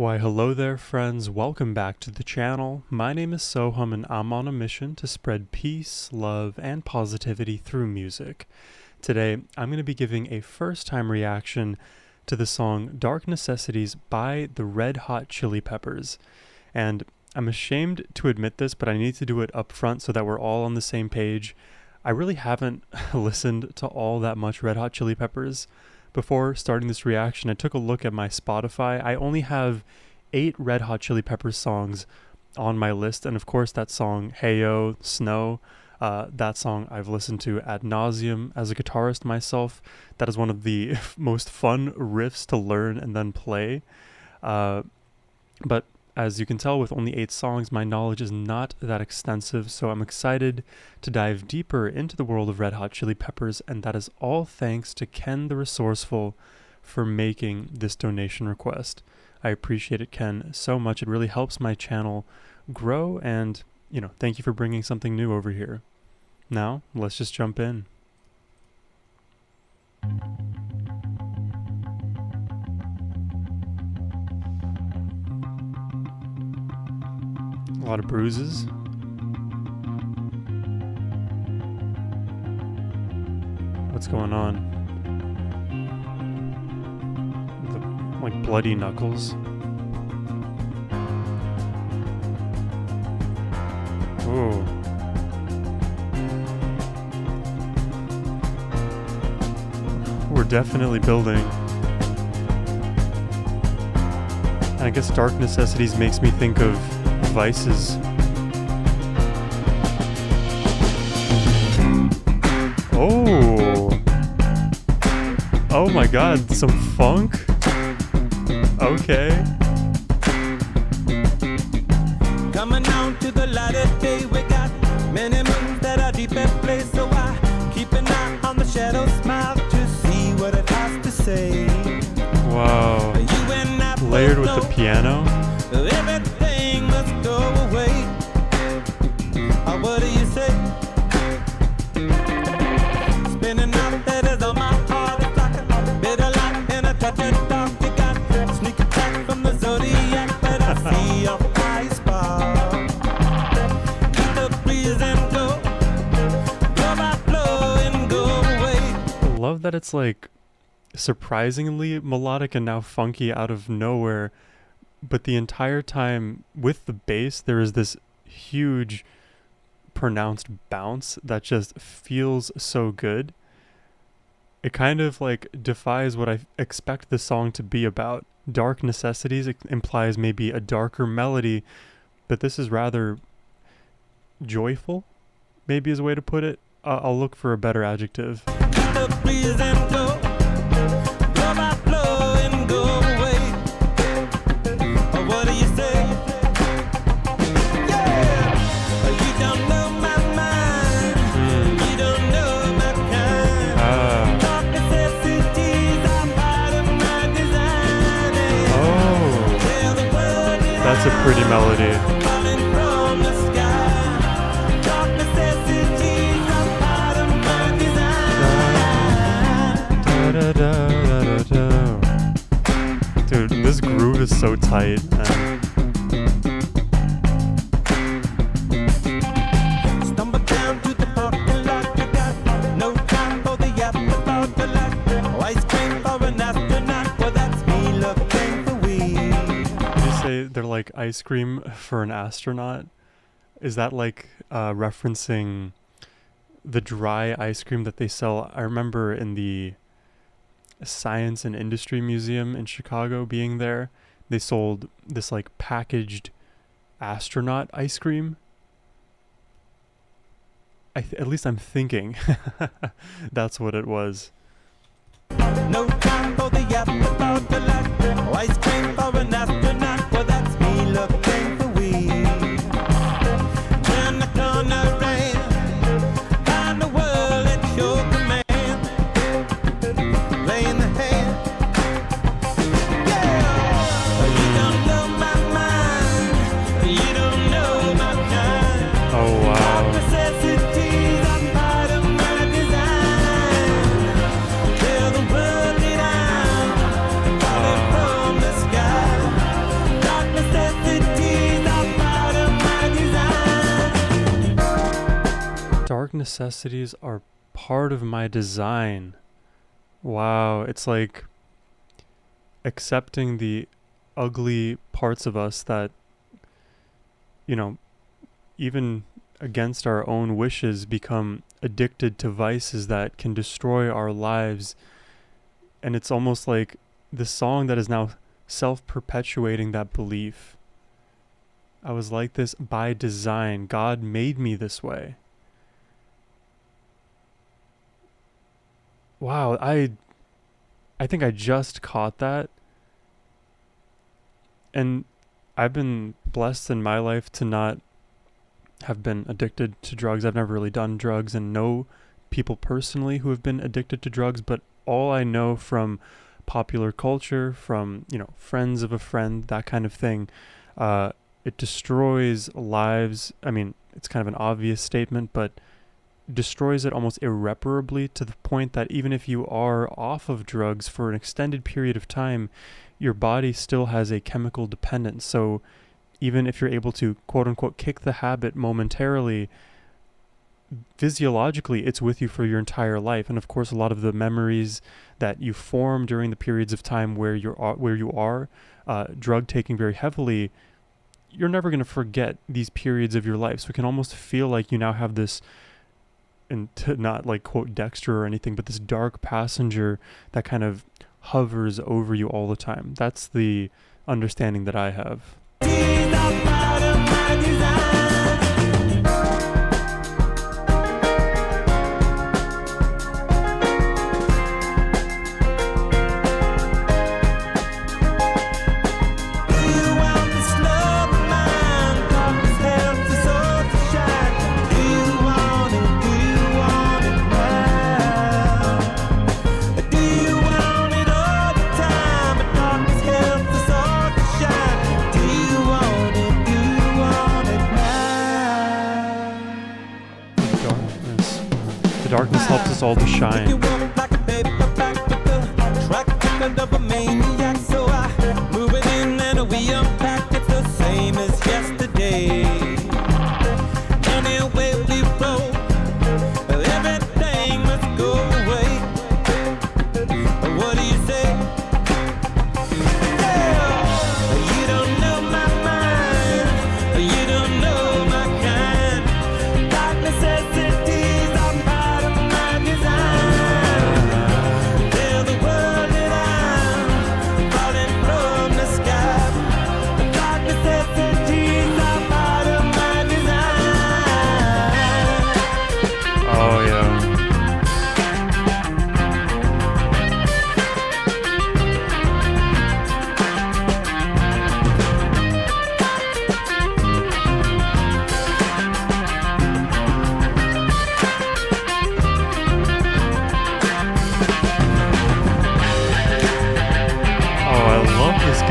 Why hello there friends, welcome back to the channel. My name is Sohum and I'm on a mission to spread peace, love, and positivity through music. Today, I'm going to be giving a first-time reaction to the song Dark Necessities by the Red Hot Chili Peppers. And I'm ashamed to admit this, but I need to do it up front so that we're all on the same page. I really haven't listened to all that much Red Hot Chili Peppers. Before starting this reaction, I took a look at my Spotify. I only have 8 Red Hot Chili Peppers songs on my list, and of course that song, Heyo, Snow, that song I've listened to ad nauseum as a guitarist myself. That is one of the most fun riffs to learn and then play. But as you can tell, with only 8 songs, my knowledge is not that extensive, so I'm excited to dive deeper into the world of Red Hot Chili Peppers, and that is all thanks to Ken the Resourceful for making this donation request. I appreciate it, Ken, so much. It really helps my channel grow, and, thank you for bringing something new over here. Now, let's just jump in. A lot of bruises. What's going on? Like bloody knuckles. Oh. We're definitely building. And I guess Dark Necessities makes me think of Vices. Oh my god, some funk? Okay. Coming down to the light of day, we got many moons that are deep at play, so I keep an eye on the shadow smile to see what it has to say. Wow. Layered with the piano. Everything must go away. What do you say? Spinning out letters on my heart, it's like a bitter light and a touch of dark. You got sneak attack from the zodiac, but I see a fire spark. Keep the breeze and go by flow and go away. I love that it's like surprisingly melodic and now funky out of nowhere. But the entire time with the bass, there is this huge pronounced bounce that just feels so good. It kind of like defies what I expect the song to be about. Dark Necessities implies maybe a darker melody, but this is rather joyful, maybe is a way to put it. I'll look for a better adjective. That's a pretty melody. Dude, this groove is so tight, man. They're like ice cream for an astronaut. Is that like referencing the dry ice cream that they sell? I remember in the Science and Industry Museum in Chicago being there, they sold this like packaged astronaut ice cream. At least I'm thinking that's what it was. No time for the afterthought, the light, ice cream for an astronaut. Well, that's me looking for weed. Turn the corner and find the world at your command. Lay in the hand. Yeah, you don't know my mind. You don't know my kind. Oh wow. Necessities are part of my design. Tell the world that I'm falling from the sky. necessities are part of my design. Wow, it's like accepting the ugly parts of us that, you know, even against our own wishes become addicted to vices that can destroy our lives. And it's almost like the song that is now self-perpetuating that belief. I was like this by design. God made me this way. Wow, I think I just caught that. And I've been blessed in my life to not have been addicted to drugs. I've never really done drugs and know people personally who have been addicted to drugs, but all I know from popular culture, from, friends of a friend, that kind of thing, it destroys lives. I mean, it's kind of an obvious statement, but destroys it almost irreparably, to the point that even if you are off of drugs for an extended period of time, your body still has a chemical dependence. So even if you're able to, quote unquote, kick the habit momentarily, physiologically it's with you for your entire life. And of course, a lot of the memories that you form during the periods of time where you are drug taking very heavily, you're never going to forget these periods of your life. So it can almost feel like you now have this, and to not like quote Dexter or anything, but this dark passenger that kind of hovers over you all the time. That's the understanding that I have. Darkness helps us all to shine.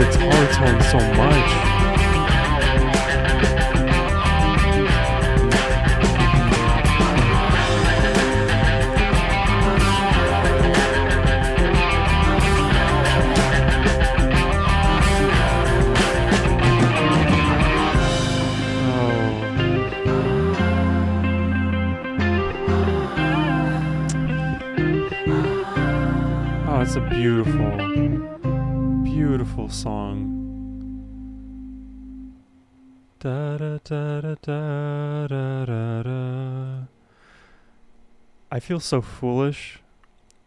Guitar tone so much. Oh, it's a beautiful song. Da da da da da da da da. I feel so foolish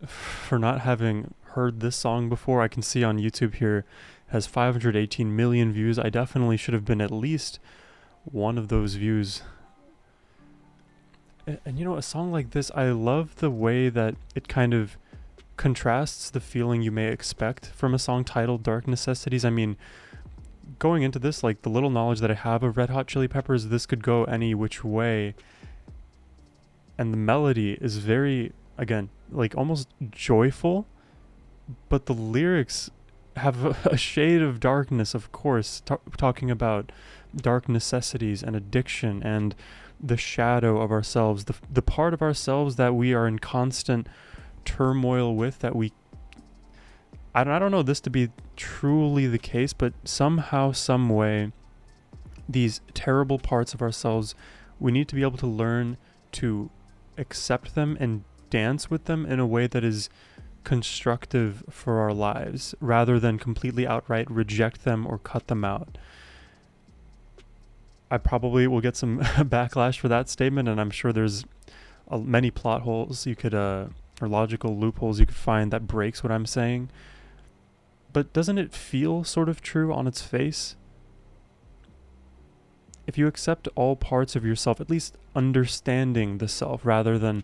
for not having heard this song before. I can see on YouTube here it has 518 million views. I definitely should have been at least one of those views. And a song like this, I love the way that it kind of contrasts the feeling you may expect from a song titled Dark Necessities. I mean, going into this, like the little knowledge that I have of Red Hot Chili Peppers, this could go any which way. And the melody is very, again, like almost joyful, but the lyrics have a shade of darkness, of course, talking about dark necessities and addiction and the shadow of ourselves, the part of ourselves that we are in constant turmoil with, that I don't know this to be truly the case, but somehow, some way, these terrible parts of ourselves, we need to be able to learn to accept them and dance with them in a way that is constructive for our lives, rather than completely outright reject them or cut them out. I probably will get some backlash for that statement, and I'm sure there's many plot holes you could, or logical loopholes you could find that breaks what I'm saying. But doesn't it feel sort of true on its face? If you accept all parts of yourself, at least understanding the self rather than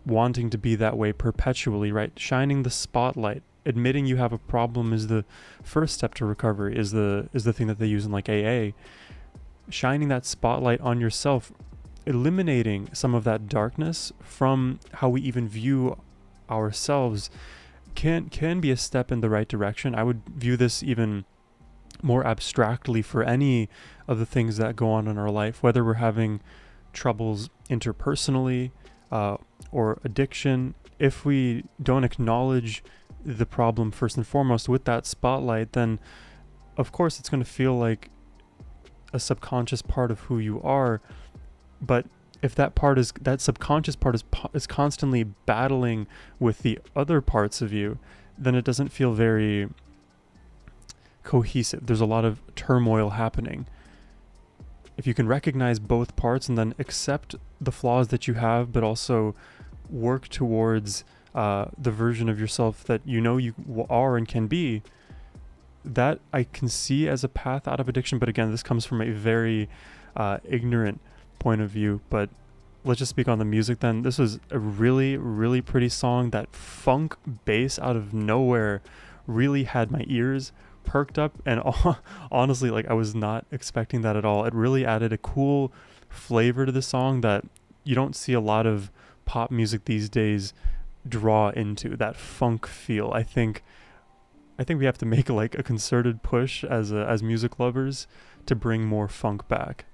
wanting to be that way perpetually, right? Shining the spotlight, admitting you have a problem is the first step to recovery, is the thing that they use in like AA. Shining that spotlight on yourself, eliminating some of that darkness from how we even view ourselves can be a step in the right direction. I would view this even more abstractly for any of the things that go on in our life, whether we're having troubles interpersonally, or addiction. If we don't acknowledge the problem first and foremost with that spotlight, then of course it's going to feel like a subconscious part of who you are. But if that subconscious part is constantly battling with the other parts of you, then it doesn't feel very cohesive. There's a lot of turmoil happening. If you can recognize both parts and then accept the flaws that you have, but also work towards the version of yourself that you know you are and can be, that I can see as a path out of addiction. But again, this comes from a very ignorant point of view. But let's just speak on the music then. This was a really, really pretty song. That funk bass out of nowhere really had my ears perked up, and honestly, like, I was not expecting that at all. It really added a cool flavor to the song that you don't see a lot of pop music these days draw into, that funk feel. I think we have to make like a concerted push as music lovers to bring more funk back.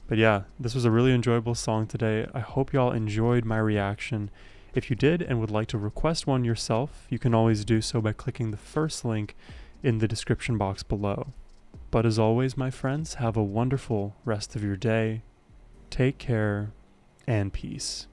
But yeah, this was a really enjoyable song today. I hope y'all enjoyed my reaction. If you did and would like to request one yourself, you can always do so by clicking the first link in the description box below. But as always, my friends, have a wonderful rest of your day. Take care and peace.